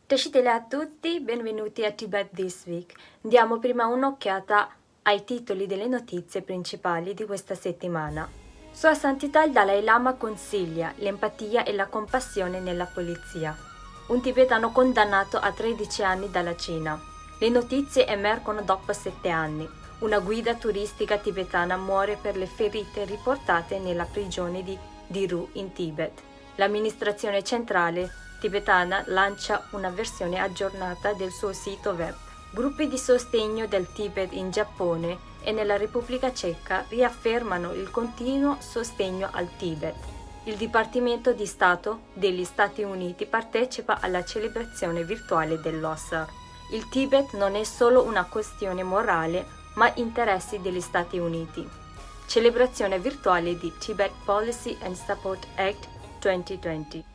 Ciao a tutti, benvenuti a Tibet This Week. Diamo prima un'occhiata ai titoli delle notizie principali di questa settimana. Sua Santità il Dalai Lama consiglia l'empatia e la compassione nella polizia. Un tibetano condannato a 13 anni dalla Cina. Le notizie emergono dopo 7 anni. Una guida turistica tibetana muore per le ferite riportate nella prigione di Diru in Tibet. L'amministrazione centrale tibetana lancia una versione aggiornata del suo sito web. Gruppi di sostegno del Tibet in Giappone e nella Repubblica Ceca riaffermano il continuo sostegno al Tibet. Il Dipartimento di Stato degli Stati Uniti partecipa alla celebrazione virtuale dell'Oscar. Il Tibet non è solo una questione morale, ma interessi degli Stati Uniti. Celebrazione virtuale di Tibet Policy and Support Act 2020.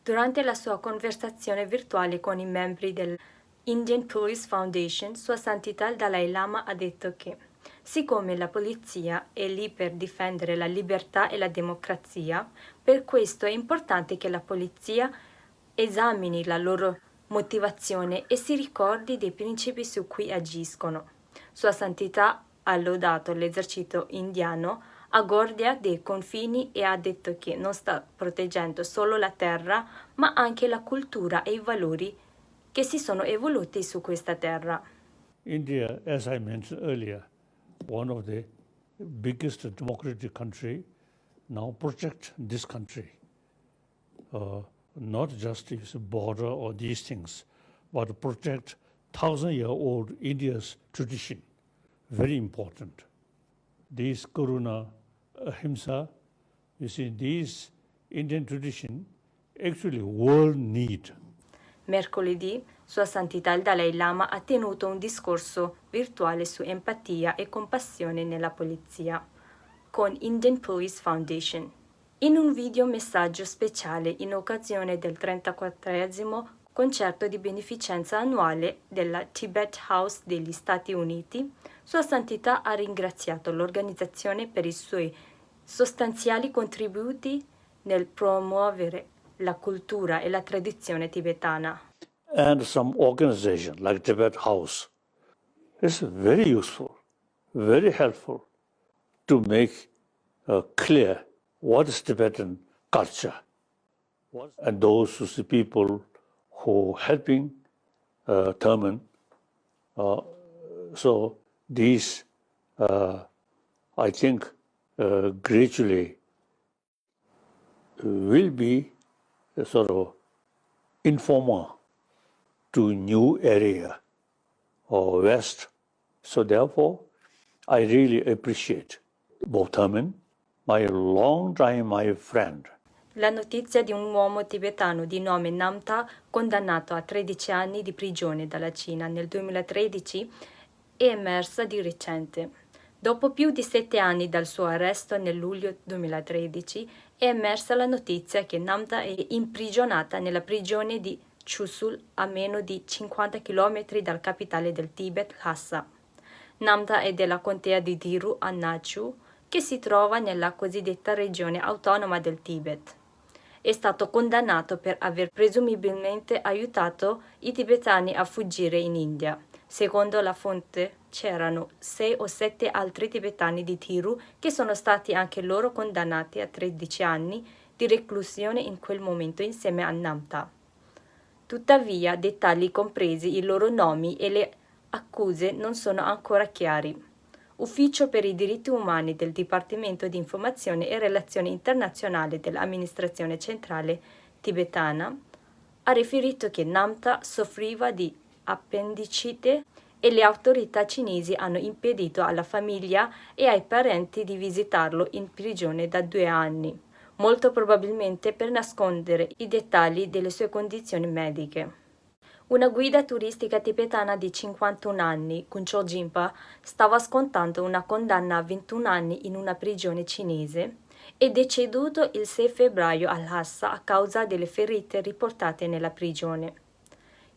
Durante la sua conversazione virtuale con i membri dell'Indian Police Foundation, Sua Santità il Dalai Lama ha detto che, siccome la polizia è lì per difendere la libertà e la democrazia, per questo è importante che la polizia esamini la loro motivazione e si ricordi dei principi su cui agiscono. Sua Santità ha lodato l'esercito indiano a guardia dei confini e ha detto che non sta proteggendo solo la terra, ma anche la cultura e i valori che si sono evoluti su questa terra. India, as I mentioned earlier, one of the biggest democratic country, now protect this country. Not just its border or these things, but protect 1,000-year-old India's tradition. Very important. These Karuna, Ahimsa, you see, these Indian tradition actually world need. Mercoledì, Sua Santità il Dalai Lama ha tenuto un discorso virtuale su empatia e compassione nella polizia con Indian Police Foundation. In un video messaggio speciale in occasione del 34esimo concerto di beneficenza annuale della Tibet House degli Stati Uniti, Sua Santità ha ringraziato l'organizzazione per i suoi sostanziali contributi nel promuovere la cultura e la tradizione tibetana. And some organization like Tibet House is very useful, very helpful to make clear what is Tibetan culture. And those people who helping Thurman. So these, I think, gradually will be a sort of informer to new area or west. So therefore, I really appreciate Bob Thurman, my long time my friend. La notizia di un uomo tibetano di nome Namta, condannato a 13 anni di prigione dalla Cina nel 2013, è emersa di recente. Dopo più di 7 anni dal suo arresto nel luglio 2013, è emersa la notizia che Namta è imprigionata nella prigione di Chusul, a meno di 50 km dal capitale del Tibet, Lhasa. Namta è della contea di Diru a Nachu, che si trova nella cosiddetta regione autonoma del Tibet. È stato condannato per aver presumibilmente aiutato i tibetani a fuggire in India. Secondo la fonte, c'erano 6 o 7 altri tibetani di Thiru che sono stati anche loro condannati a 13 anni di reclusione in quel momento insieme a Namta. Tuttavia, dettagli compresi i loro nomi e le accuse non sono ancora chiari. Ufficio per i diritti umani del Dipartimento di Informazione e Relazioni Internazionali dell'Amministrazione Centrale Tibetana ha riferito che Namta soffriva di appendicite e le autorità cinesi hanno impedito alla famiglia e ai parenti di visitarlo in prigione da 2 anni, molto probabilmente per nascondere i dettagli delle sue condizioni mediche. Una guida turistica tibetana di 51 anni, Kuncho Jinpa, stava scontando una condanna a 21 anni in una prigione cinese. È deceduto il 6 febbraio a Lhasa a causa delle ferite riportate nella prigione.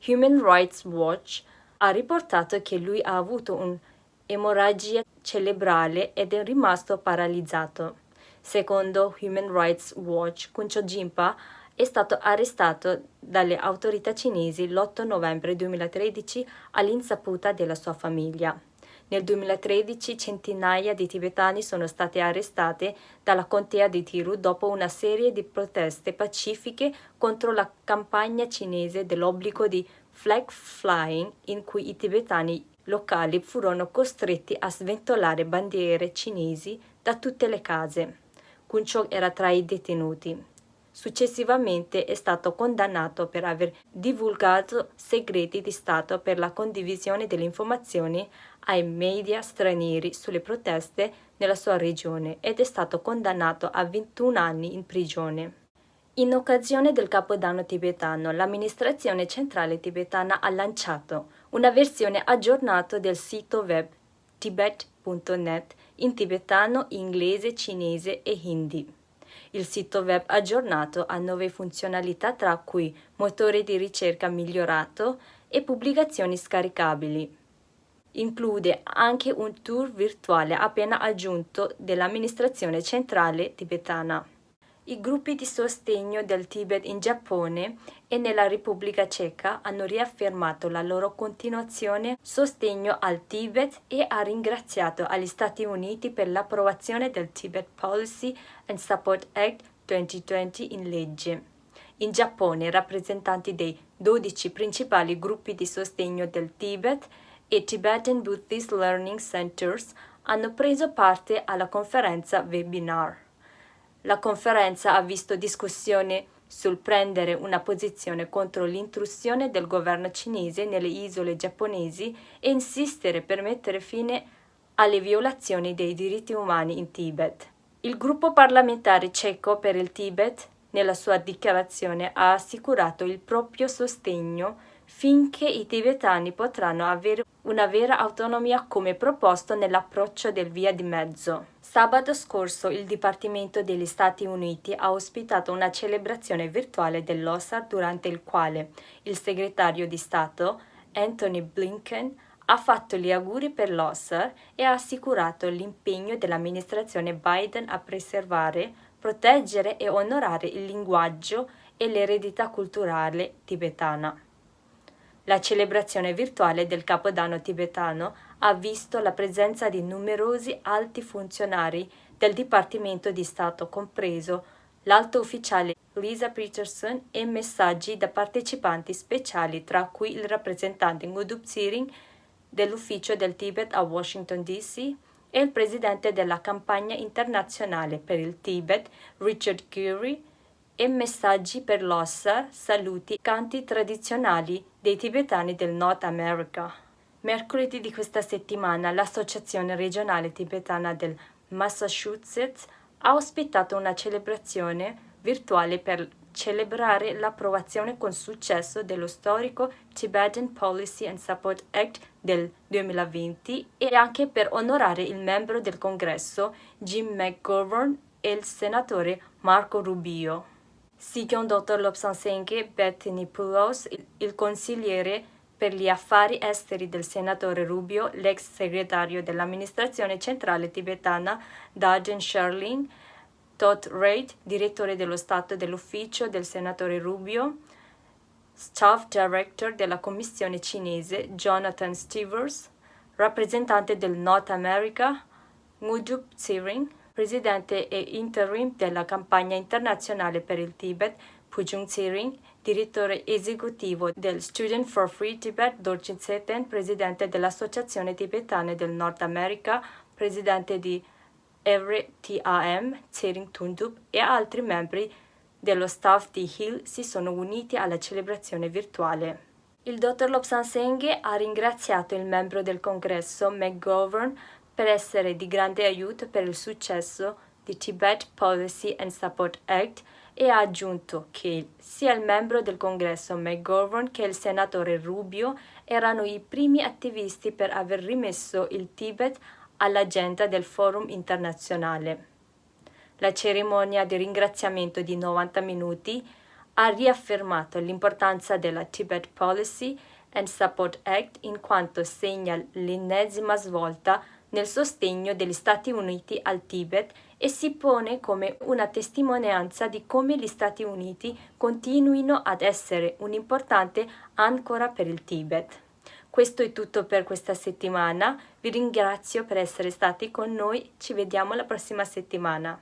Human Rights Watch ha riportato che lui ha avuto un'emorragia cerebrale ed è rimasto paralizzato. Secondo Human Rights Watch, Kuncho Jinpa è stato arrestato dalle autorità cinesi l'8 novembre 2013 all'insaputa della sua famiglia. Nel 2013 centinaia di tibetani sono state arrestate dalla contea di Thiru dopo una serie di proteste pacifiche contro la campagna cinese dell'obbligo di flag flying, in cui i tibetani locali furono costretti a sventolare bandiere cinesi da tutte le case. Kuncho era tra i detenuti. Successivamente è stato condannato per aver divulgato segreti di Stato per la condivisione delle informazioni ai media stranieri sulle proteste nella sua regione ed è stato condannato a 21 anni in prigione. In occasione del Capodanno tibetano, l'amministrazione centrale tibetana ha lanciato una versione aggiornata del sito web tibet.net in tibetano, inglese, cinese e hindi. Il sito web aggiornato ha 9 funzionalità, tra cui motore di ricerca migliorato e pubblicazioni scaricabili. Include anche un tour virtuale appena aggiunto dell'amministrazione centrale tibetana. I gruppi di sostegno del Tibet in Giappone e nella Repubblica Ceca hanno riaffermato la loro continuazione sostegno al Tibet e ha ringraziato gli Stati Uniti per l'approvazione del Tibet Policy and Support Act 2020 in legge. In Giappone, rappresentanti dei 12 principali gruppi di sostegno del Tibet e Tibetan Buddhist Learning Centers hanno preso parte alla conferenza webinar. La conferenza ha visto discussione sul prendere una posizione contro l'intrusione del governo cinese nelle isole giapponesi e insistere per mettere fine alle violazioni dei diritti umani in Tibet. Il gruppo parlamentare ceco per il Tibet, nella sua dichiarazione, ha assicurato il proprio sostegno finché i tibetani potranno avere una vera autonomia come proposto nell'approccio del via di mezzo. Sabato scorso il Dipartimento degli Stati Uniti ha ospitato una celebrazione virtuale dell'OSAR durante il quale il segretario di Stato Anthony Blinken ha fatto gli auguri per l'OSAR e ha assicurato l'impegno dell'amministrazione Biden a preservare, proteggere e onorare il linguaggio e l'eredità culturale tibetana. La celebrazione virtuale del Capodanno tibetano ha visto la presenza di numerosi alti funzionari del Dipartimento di Stato, compreso l'alto ufficiale Lisa Peterson, e messaggi da partecipanti speciali, tra cui il rappresentante Ngudub Tsering dell'Ufficio del Tibet a Washington DC e il presidente della campagna internazionale per il Tibet, Richard Geary, e messaggi per l'OSAR, saluti, canti tradizionali dei tibetani del Nord America. Mercoledì di questa settimana l'Associazione regionale tibetana del Massachusetts ha ospitato una celebrazione virtuale per celebrare l'approvazione con successo dello storico Tibetan Policy and Support Act del 2020 e anche per onorare il membro del Congresso Jim McGovern e il senatore Marco Rubio. Secondo Dr. Lobsang Senghe Bethany Poulos, il consigliere per gli affari esteri del senatore Rubio, l'ex segretario dell'amministrazione centrale tibetana Dajen Sherling, Todd Reid, direttore dello Stato dell'ufficio del senatore Rubio, Staff Director della Commissione cinese Jonathan Stevers, rappresentante del North America Ngudub Tsering, presidente e interim della campagna internazionale per il Tibet Pujung Tsering, direttore esecutivo del Student for Free Tibet Dorje Tseten, presidente dell'Associazione Tibetana del Nord America, presidente di EVRE-TAM Tsering Tundub e altri membri dello staff di Hill si sono uniti alla celebrazione virtuale. Il dottor Lobsang Senghe ha ringraziato il membro del Congresso McGovern per essere di grande aiuto per il successo di Tibet Policy and Support Act e ha aggiunto che sia il membro del Congresso McGovern che il senatore Rubio erano i primi attivisti per aver rimesso il Tibet all'agenda del forum internazionale. La cerimonia di ringraziamento di 90 minuti ha riaffermato l'importanza della Tibet Policy and Support Act in quanto segna l'ennesima svolta nel sostegno degli Stati Uniti al Tibet e si pone come una testimonianza di come gli Stati Uniti continuino ad essere un'importante ancora per il Tibet. Questo è tutto per questa settimana, vi ringrazio per essere stati con noi, ci vediamo la prossima settimana.